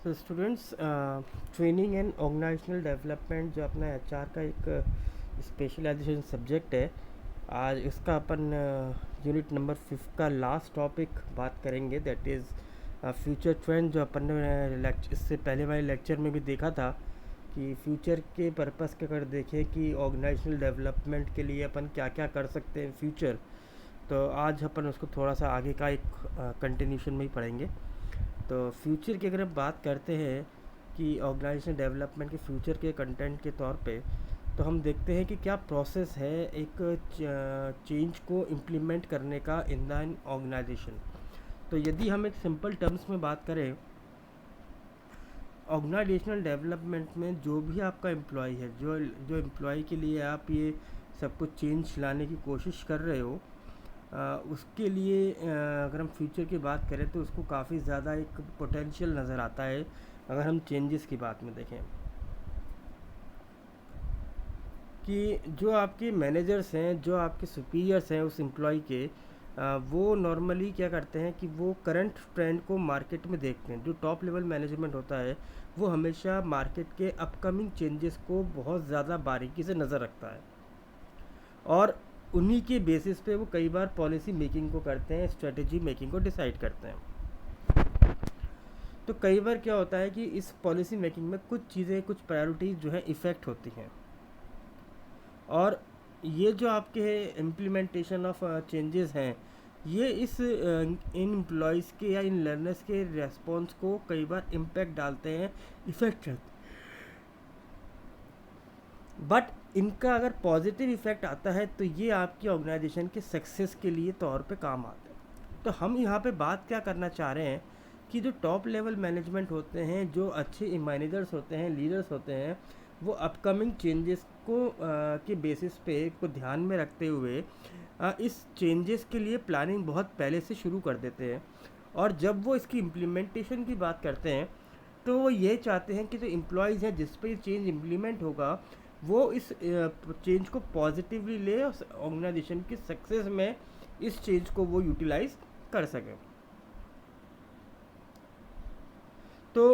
तो students, training and organisational development जो अपना एचआर का एक स्पेशलाइजेशन सब्जेक्ट है, आज इसका अपन यूनिट नंबर 5 का लास्ट टॉपिक बात करेंगे, दैट इज़ फ्यूचर ट्रेंड। जो अपन ने इससे पहले वाले लेक्चर में भी देखा था कि फ्यूचर के पर्पस के अगर देखें कि ऑर्गेनाइजेशनल डेवलपमेंट के लिए अपन क्या क्या कर सकते हैं फ्यूचर, तो आज अपन उसको थोड़ा सा आगे का एक कंटिन्यूशन में ही पढ़ेंगे। तो फ्यूचर की अगर हम बात करते हैं कि ऑर्गेनाइजेशन डेवलपमेंट के फ्यूचर के कंटेंट के तौर पे, तो हम देखते हैं कि क्या प्रोसेस है एक चेंज को इम्प्लीमेंट करने का इन द ऑर्गेनाइजेशन। तो यदि हम एक सिंपल टर्म्स में बात करें, ऑर्गेनाइजेशनल डेवलपमेंट में जो भी आपका एम्प्लॉय है, जो जो एम्प्लॉय के लिए आप ये सब कुछ चेंज लाने की कोशिश कर रहे हो, उसके लिए अगर हम फ्यूचर की बात करें तो उसको काफ़ी ज़्यादा एक पोटेंशियल नज़र आता है। अगर हम चेंजेस की बात में देखें कि जो आपके मैनेजर्स हैं, जो आपके सुपीरियर्स हैं उस एम्प्लॉय के, वो नॉर्मली क्या करते हैं कि वो करंट ट्रेंड को मार्केट में देखते हैं। जो टॉप लेवल मैनेजमेंट होता है वो हमेशा मार्केट के अपकमिंग चेंजेस को बहुत ज़्यादा बारीकी से नज़र रखता है, और उन्हीं के बेसिस पे वो कई बार पॉलिसी मेकिंग को करते हैं, स्ट्रेटेजी मेकिंग को डिसाइड करते हैं। तो कई बार क्या होता है कि इस पॉलिसी मेकिंग में कुछ चीज़ें, कुछ प्रायोरिटीज़ जो है इफ़ेक्ट होती हैं, और ये जो आपके इम्प्लीमेंटेशन ऑफ चेंजेस हैं, ये इस इन एम्प्लॉयज़ के या इन लर्नर्स के रेस्पॉन्स को कई बार इम्पैक्ट डालते हैं, इफ़ेक्ट करते हैं। बट इनका अगर पॉजिटिव इफ़ेक्ट आता है तो ये आपकी ऑर्गेनाइजेशन के सक्सेस के लिए तौर पे काम आते हैं। तो हम यहाँ पे बात क्या करना चाह रहे हैं कि जो टॉप लेवल मैनेजमेंट होते हैं, जो अच्छे मैनेजर्स होते हैं, लीडर्स होते हैं, वो अपकमिंग चेंजेस को के बेसिस पे को ध्यान में रखते हुए इस चेंजेस के लिए प्लानिंग बहुत पहले से शुरू कर देते हैं। और जब वो इसकी इम्प्लीमेंटेशन की बात करते हैं तो वो ये चाहते हैं कि जो एम्प्लॉयज़ हैं जिस पे ये चेंज इम्प्लीमेंट होगा, वो इस चेंज को पॉजिटिवली ले और ऑर्गेनाइजेशन की सक्सेस में इस चेंज को वो यूटिलाइज कर सकें। तो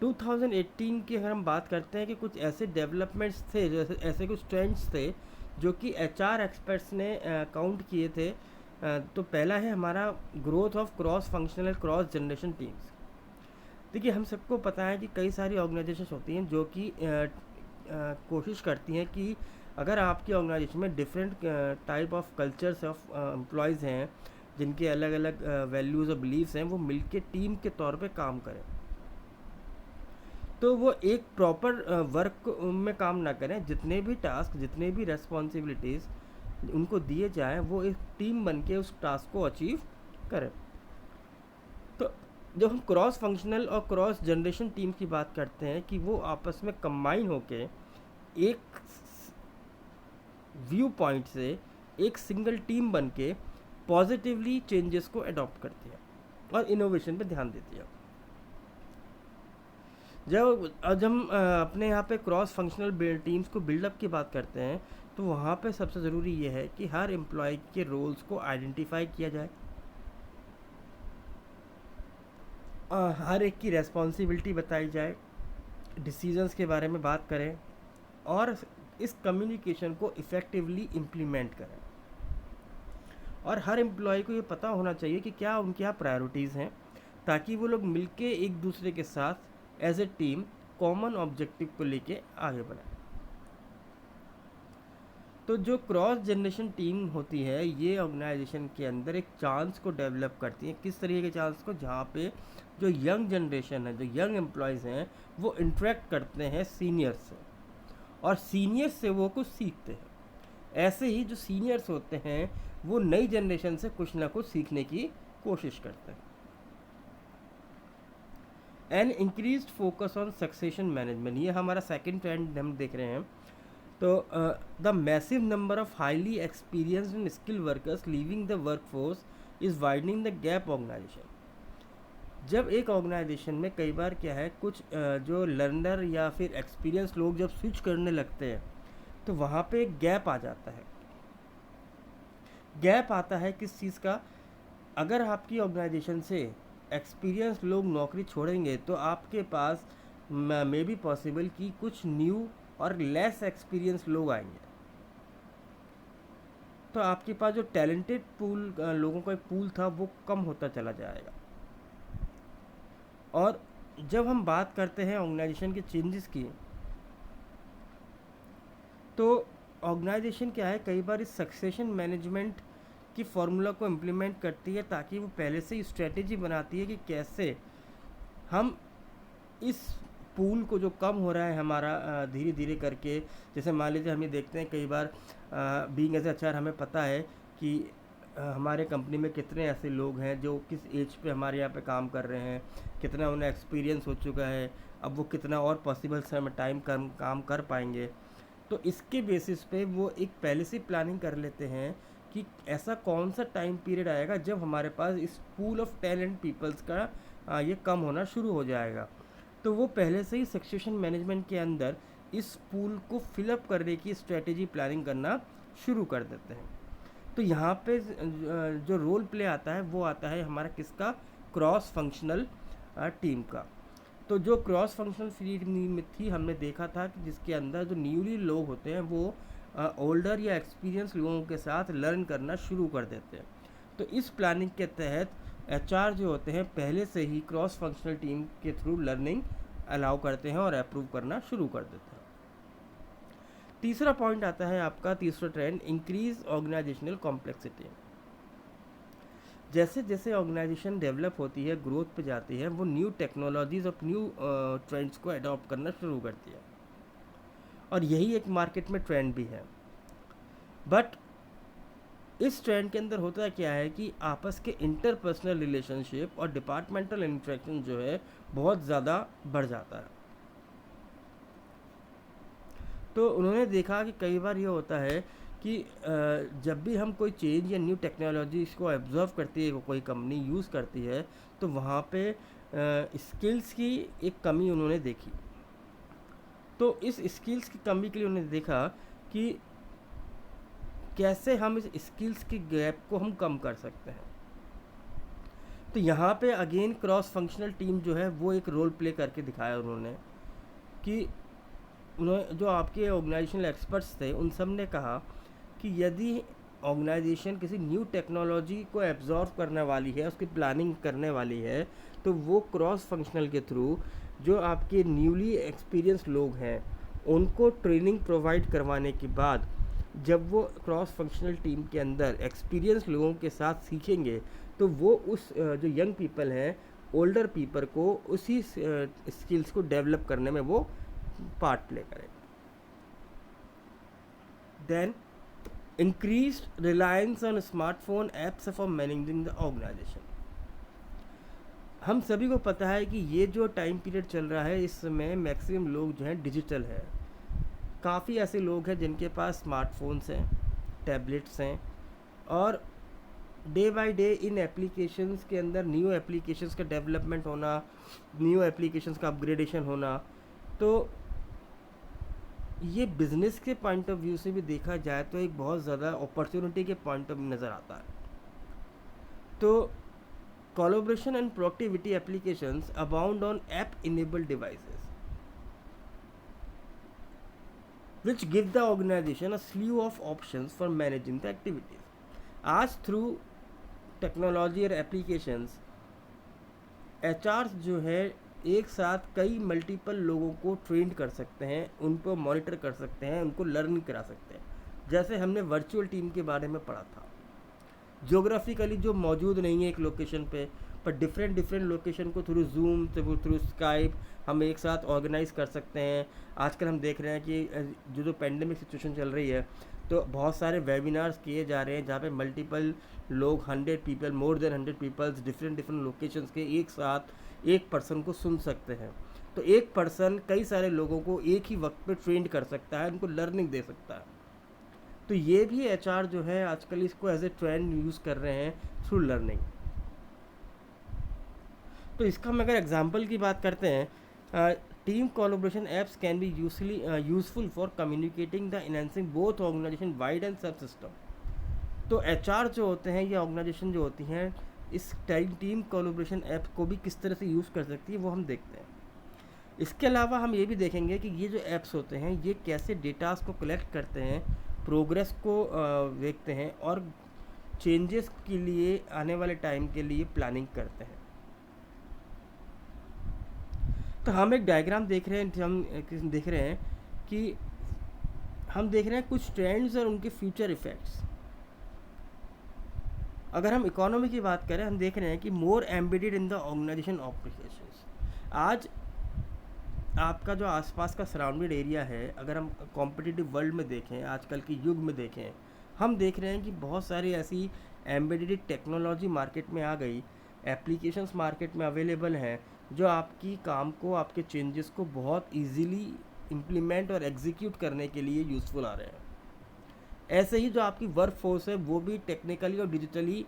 2018 की अगर हम बात करते हैं कि कुछ ऐसे डेवलपमेंट्स थे, जैसे ऐसे कुछ ट्रेंड्स थे जो कि एचआर एक्सपर्ट्स ने काउंट किए थे। तो पहला है हमारा growth of cross functional cross generation teams. देखिए, हम सबको पता है कि कई सारी ऑर्गेनाइजेशंस होती हैं जो कि कोशिश करती हैं कि अगर आपकी ऑर्गेनाइजेशन में different type of cultures of employees हैं, जिनके अलग अलग वैल्यूज़ और बिलीव्स हैं, वो मिलके टीम के तौर पे काम करें। तो वो एक प्रॉपर वर्क में काम ना करें, जितने भी टास्क, जितने भी रेस्पॉन्सिबिलिटीज़ उनको दिए जाएं, वो एक टीम बन के उस टास्क को अचीव करें। तो जब हम क्रॉस फंक्शनल और क्रॉस जनरेशन टीम की बात करते हैं कि वो आपस में कंबाइन होके एक व्यू पॉइंट से एक सिंगल टीम बन के पॉजिटिवली चेंजेस को अडॉप्ट करती है और इनोवेशन पे ध्यान देती है। जब आज हम अपने यहाँ पे क्रॉस फंक्शनल टीम्स को बिल्डअप की बात करते हैं, तो वहाँ पे सबसे ज़रूरी ये है कि हर एम्प्लॉय के रोल्स को आइडेंटिफाई किया जाए, हर एक की रेस्पॉन्सिबिलिटी बताई जाए, डिसीजंस के बारे में बात करें, और इस कम्युनिकेशन को इफ़ेक्टिवली इम्प्लीमेंट करें। और हर एम्प्लॉय को ये पता होना चाहिए कि क्या उनके यहाँ प्रायोरिटीज़ हैं, ताकि वो लोग मिलके एक दूसरे के साथ as a team common objective को लेके आगे बढ़ें। तो जो क्रॉस जनरेशन टीम होती है, ये ऑर्गेनाइजेशन के अंदर एक चांस को डेवलप करती है। किस तरीके के चांस को? जहाँ पे जो यंग जनरेशन है, जो यंग एम्प्लॉयज़ हैं, वो इंटरेक्ट करते हैं सीनियर्स से, और सीनियर्स से वो कुछ सीखते हैं। ऐसे ही जो सीनियर्स होते हैं वो नई जनरेशन से कुछ ना कुछ सीखने की कोशिश करते हैं। And increased focus on succession management, ये हमारा सेकंड ट्रेंड हम देख रहे हैं। तो the massive number of highly experienced and skill workers leaving the workforce is widening the gap organisation. जब एक ऑर्गेनाइजेशन में कई बार क्या है, कुछ जो लर्नर या फिर एक्सपीरियंस लोग जब स्विच करने लगते हैं, तो वहाँ पे एक गैप आ जाता है। गैप आता है किस चीज़ का? अगर आपकी ऑर्गेनाइजेशन से एक्सपीरियंस लोग नौकरी छोड़ेंगे तो आपके पास मे बी पॉसिबल कि कुछ न्यू और लेस एक्सपीरियंस लोग आएंगे, तो आपके पास जो टैलेंटेड पूल लोगों का एक पूल था वो कम होता चला जाएगा। और जब हम बात करते हैं ऑर्गेनाइजेशन के चेंजेस की, तो ऑर्गेनाइजेशन क्या है, कई बार इस सक्सेशन मैनेजमेंट की फॉर्मूला को इम्प्लीमेंट करती है, ताकि वो पहले से ही स्ट्रेटेजी बनाती है कि कैसे हम इस पूल को जो कम हो रहा है हमारा धीरे धीरे करके, जैसे मान लीजिए हम ये देखते हैं कई बार बीइंग एज एचआर हमें पता है कि हमारे कंपनी में कितने ऐसे लोग हैं जो किस एज पे हमारे यहाँ पे काम कर रहे हैं, कितना उन्हें एक्सपीरियंस हो चुका है, अब वो कितना और पॉसिबल समय टाइम काम कर पाएंगे। तो इसके बेसिस पे वो एक पहले से प्लानिंग कर लेते हैं कि ऐसा कौन सा टाइम पीरियड आएगा जब हमारे पास इस पूल ऑफ टैलेंट पीपल्स का ये कम होना शुरू हो जाएगा। तो वो पहले से ही सक्सेशन मैनेजमेंट के अंदर इस पूल को फिलअप करने की स्ट्रेटेजी प्लानिंग करना शुरू कर देते हैं। तो यहाँ पे जो रोल प्ले आता है वो आता है हमारा किसका, क्रॉस फंक्शनल टीम का। तो जो क्रॉस फंक्शनल टीम थी, हमने देखा था कि जिसके अंदर जो न्यूली लोग होते हैं वो ओल्डर या एक्सपीरियंस लोगों के साथ लर्न करना शुरू कर देते हैं। तो इस प्लानिंग के तहत एचआर जो होते हैं पहले से ही क्रॉस फंक्शनल टीम के थ्रू लर्निंग अलाउ करते हैं और अप्रूव करना शुरू कर देते हैं। तीसरा पॉइंट आता है आपका, तीसरा ट्रेंड, इंक्रीज ऑर्गेनाइजेशनल कॉम्प्लेक्सिटी। जैसे जैसे ऑर्गेनाइजेशन डेवलप होती है, ग्रोथ पे जाती है, वो न्यू टेक्नोलॉजीज और न्यू ट्रेंड्स को अडॉप्ट करना शुरू करती है, और यही एक मार्केट में ट्रेंड भी है। बट इस ट्रेंड के अंदर होता क्या है कि आपस के इंटरपर्सनल रिलेशनशिप और डिपार्टमेंटल इंटरेक्शन जो है बहुत ज़्यादा बढ़ जाता है। तो उन्होंने देखा कि कई बार ये होता है कि जब भी हम कोई चेंज या न्यू टेक्नोलॉजी को ऑब्जर्व करती है, कोई कंपनी यूज़ करती है, तो वहाँ पे स्किल्स की एक कमी उन्होंने देखी। तो इस स्किल्स की कमी के लिए उन्होंने देखा कि कैसे हम इस स्किल्स की गैप को हम कम कर सकते हैं। तो यहाँ पे अगेन क्रॉस फंक्शनल टीम जो है वो एक रोल प्ले करके दिखाया उन्होंने, कि उन्होंने जो आपके ऑर्गेनाइजेशनल एक्सपर्ट्स थे उन सब ने कहा कि यदि ऑर्गेनाइजेशन किसी न्यू टेक्नोलॉजी को एब्जॉर्व करने वाली है, उसकी प्लानिंग करने वाली है, तो वो क्रॉस फंक्शनल के थ्रू जो आपके न्यूली एक्सपीरियंस लोग हैं उनको ट्रेनिंग प्रोवाइड करवाने के बाद जब वो क्रॉस फंक्शनल टीम के अंदर एक्सपीरियंस लोगों के साथ सीखेंगे, तो वो उस जो यंग पीपल हैं, ओल्डर पीपल को उसी स्किल्स को डेवलप करने में वो पार्ट प्ले करें। Then increased reliance on smartphone apps for managing the organisation. हम सभी को पता है कि ये जो टाइम पीरियड चल रहा है इसमें मैक्सिमम लोग जो हैं डिजिटल है। काफ़ी ऐसे लोग हैं जिनके पास स्मार्टफोन्स हैं, टैबलेट्स हैं, और day by day in applications के अंदर न्यू एप्लीकेशंस का डेवलपमेंट होना, न्यू एप्लीकेशंस का अपग्रेडेशन होना, तो ये बिज़नेस के पॉइंट ऑफ व्यू से भी देखा जाए तो एक बहुत ज़्यादा अपॉर्चुनिटी के पॉइंट ऑफ व्यू नज़र आता है। तो collaboration and productivity applications abound on app enabled devices which give the organization a slew of options for managing the activities. आज through टेक्नोलॉजी और एप्लीकेशंस एचआर जो है एक साथ कई मल्टीपल लोगों को ट्रेन कर सकते हैं, उनको मॉनिटर कर सकते हैं, उनको लर्न करा सकते हैं। जैसे हमने वर्चुअल टीम के बारे में पढ़ा था, ज्योग्राफिकली जो मौजूद नहीं है एक लोकेशन पे, पर डिफरेंट लोकेशन को थ्रू जूम, थ्रू स्काइप हम एक साथ ऑर्गेनाइज कर सकते हैं। आजकल हम देख रहे हैं कि जो पेंडेमिक सिचुएशन चल रही है, तो बहुत सारे वेबिनार्स किए जा रहे हैं जहाँ पे मल्टीपल लोग, 100 people, more than 100 peoples different locations के एक साथ एक पर्सन को सुन सकते हैं। तो एक पर्सन कई सारे लोगों को एक ही वक्त पे ट्रेंड कर सकता है, उनको लर्निंग दे सकता है। तो ये भी एचआर जो है आजकल इसको एज ए ट्रेंड यूज़ कर रहे हैं थ्रू लर्निंग। तो इसका हम अगर एग्जांपल की बात करते हैं, team collaboration apps can be useful for communicating the enhancing both organisation wide and sub system. तो एचआर जो होते हैं या ऑर्गेनाइजेशन जो होती हैं, इस टीम कोलैबोरेशन ऐप को भी किस तरह से यूज़ कर सकती है वो हम देखते हैं। इसके अलावा हम ये भी देखेंगे कि ये जो ऐप्स होते हैं ये कैसे डेटास को कलेक्ट करते हैं, प्रोग्रेस को देखते हैं और चेंजेस के लिए आने वाले टाइम के लिए प्लानिंग करते हैं। तो हम एक डायग्राम देख रहे हैं, हम देख रहे हैं कि हम देख रहे हैं कुछ ट्रेंड्स और उनके फ्यूचर इफ़ेक्ट्स। अगर हम इकोनॉमी की बात करें, हम देख रहे हैं कि more embedded in the organisation operations. आज आपका जो आसपास का सराउंडेड एरिया है, अगर हम कॉम्पिटिटिव वर्ल्ड में देखें, आजकल के युग में देखें, हम देख रहे हैं कि बहुत सारी ऐसी एम्बेडेड टेक्नोलॉजी मार्केट में आ गई, एप्लीकेशंस मार्केट में अवेलेबल हैं जो आपकी काम को, आपके चेंजेस को बहुत इजीली इम्प्लीमेंट और एग्जीक्यूट करने के लिए यूज़फुल आ रहे हैं। ऐसे ही जो आपकी वर्क फोर्स है वो भी टेक्निकली और डिजिटली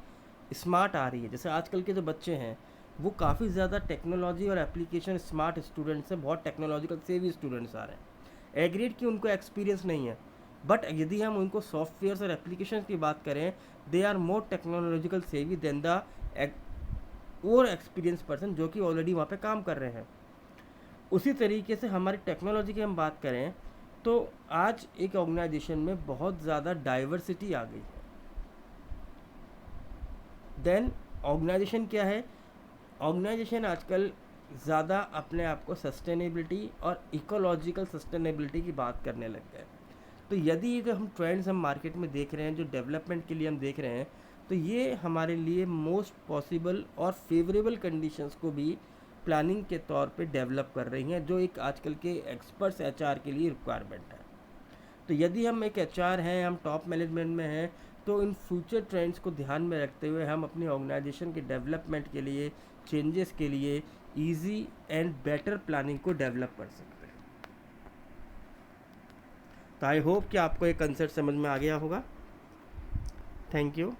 स्मार्ट आ रही है। जैसे आजकल के जो बच्चे हैं वो काफ़ी ज़्यादा टेक्नोलॉजी और एप्लीकेशन स्मार्ट स्टूडेंट्स हैं, बहुत टेक्नोलॉजिकल सेवी स्टूडेंट्स आ रहे हैं। एग्रीड कि उनको एक्सपीरियंस नहीं है, बट यदि हम उनको सॉफ्टवेयर और एप्लीकेशन की बात करें, दे आर मोर टेक्नोलॉजिकल सेवी देन द और एक्सपीरियंस पर्सन जो कि ऑलरेडी वहाँ पे काम कर रहे हैं। उसी तरीके से हमारी टेक्नोलॉजी की हम बात करें तो आज एक ऑर्गेनाइजेशन में बहुत ज़्यादा डाइवर्सिटी आ गई है। देन ऑर्गेनाइजेशन क्या है? ऑर्गेनाइजेशन आजकल ज़्यादा अपने आप को सस्टेनेबिलिटी और इकोलॉजिकल सस्टेनेबिलिटी की बात करने लग गए। तो यदि ये जो हम ट्रेंड्स हम मार्केट में देख रहे हैं, जो डेवलपमेंट के लिए हम देख रहे हैं, तो ये हमारे लिए मोस्ट पॉसिबल और फेवरेबल कंडीशंस को भी प्लानिंग के तौर पे डेवलप कर रही हैं, जो एक आजकल के एक्सपर्ट्स एचआर के लिए रिक्वायरमेंट है। तो यदि हम एक एचआर हैं, हम टॉप मैनेजमेंट में हैं, तो इन फ्यूचर ट्रेंड्स को ध्यान में रखते हुए हम अपनी ऑर्गेनाइजेशन के डेवलपमेंट के लिए, चेंजेस के लिए ईजी एंड बेटर प्लानिंग को डेवलप कर सकते हैं। तो आई होप कि आपको ये कंसेप्ट समझ में आ गया होगा। Thank you.